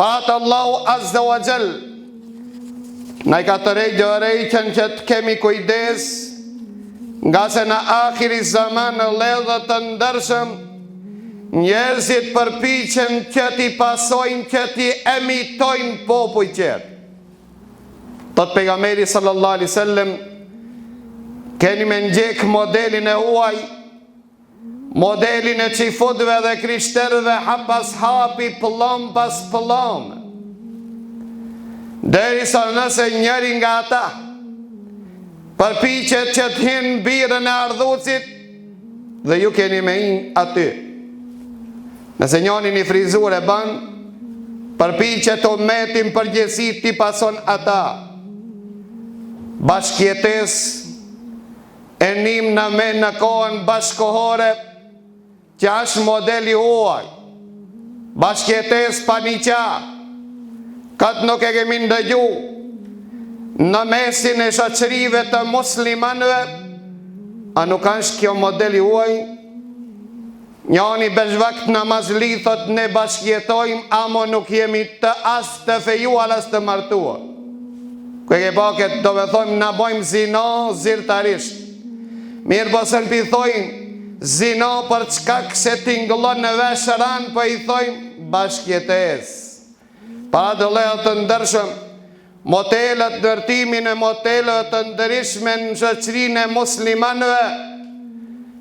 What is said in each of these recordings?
Patë Allahu Azza wa Jall na I ka të rejgjën që të kemi kujdes, nga se në akhiri zaman në ledhët të ndërshëm, njerëzit përpiqen që ti pasojnë, që ti emitojnë popull qërë. Thot pejgamberi sallallahu alaihi wasallam, keni me ndjek modelin e huaj, modelin e qifutve dhe krishterve, hap pas hapi, pëllom pas pëllom, derisa nëse njëri nga ata përpiqet që të hinë birën e ardhucit, dhe ju keni me hinë aty. Nëse njënin I frizur e ban, përpiqet të metin përgjësit t'i pason ata. Bashkjetes e nim në me në kohën bashkohore, që është modeli huaj. Bashkjetes pa një qa, këtë nuk e kemi ndëgju, në mesin e shoqërive të muslimanëve, a nuk është kjo modeli huaj? Njani bezhvakt namazli thot ne bashkjetojmë, amo nuk jemi të as të fejuar as të martuar. Kë ke paket do me thojmë na bojmë zina zyrtarisht. Mirë posën pi thojmë zina për çkak se tingëllon në veshëran, për I thojmë bashkjetes. Para të lejët të ndërshëm, motelet, ndërtimin e motelet të ndërishme në shoqërinë e muslimanëve,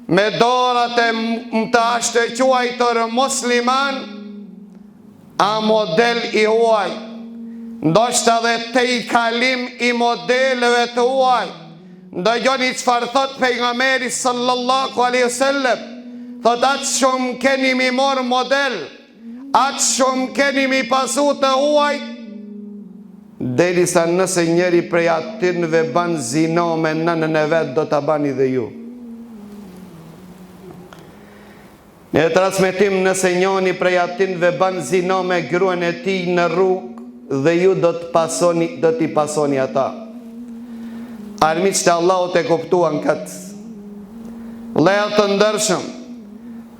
me dorat e më të ashtëquajtër musliman, a model I huaj, ndoshta dhe te I kalim I modeleve të huaj. Ndëgjoni çfarë thot pejgamberi sallallahu alaihi wasallam, thot atë shumë keni mi morë model, atë shumë keni mi pasu të huaj, derisa nëse njeri prej atinve ban zina me nënën e vetë, do të bani dhe ju. Në transmetim, nëse njoni prej atinve ban zina me gruan e ti në rrugë, dhe ju do t'i pasoni ata. Armiq të Allahut e kuptuan këtë. Lejët të ndërshëm,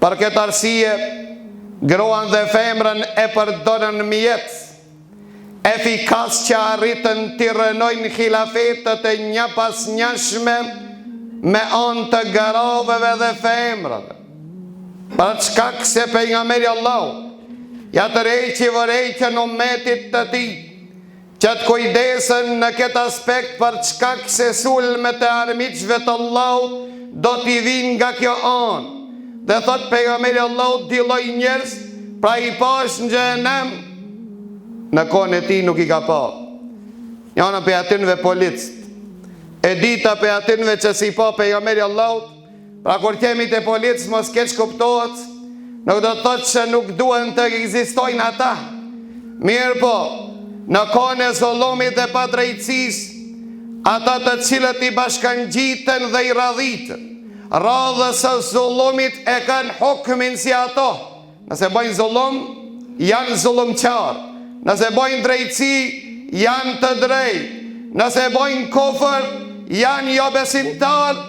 për këtë arsye, gruan dhe femrën e përdorën mjet efikas që arritën t'i rënojnë khilafetet e një pas njëshme me anë të garoveve dhe femrëve. Për çkak se pejgamberi Allahu ja të rejqi vërejqën umetit të ti, që të kujdesën në këtë aspekt, për çkak se sulmet e armiqve të Allahu do t'i vinë nga kjo anë. Dhe thot pejgamberi Allahu, dilloj njerëz, pra I pash në xhenem, në kohën e ti nuk I ka pa. Janë për atinve policët, e dita për atinve që si pa pejgamberi Allahu, pra kur kemi të policës mos keq kuptohet, nuk do të thotë që nuk duhen të ekzistojnë ata. Mirë po, në kohën e zullumit dhe padrejtësisë, ata të cilët I bashkangjiten dhe I radhitën, radhës së zullumit e kanë hukmin si ato. Nëse bojnë zullum, janë zullumqar. Nëse bojnë drejtësi, janë të drejtë. Nëse bojnë kufër, janë jo besimtar.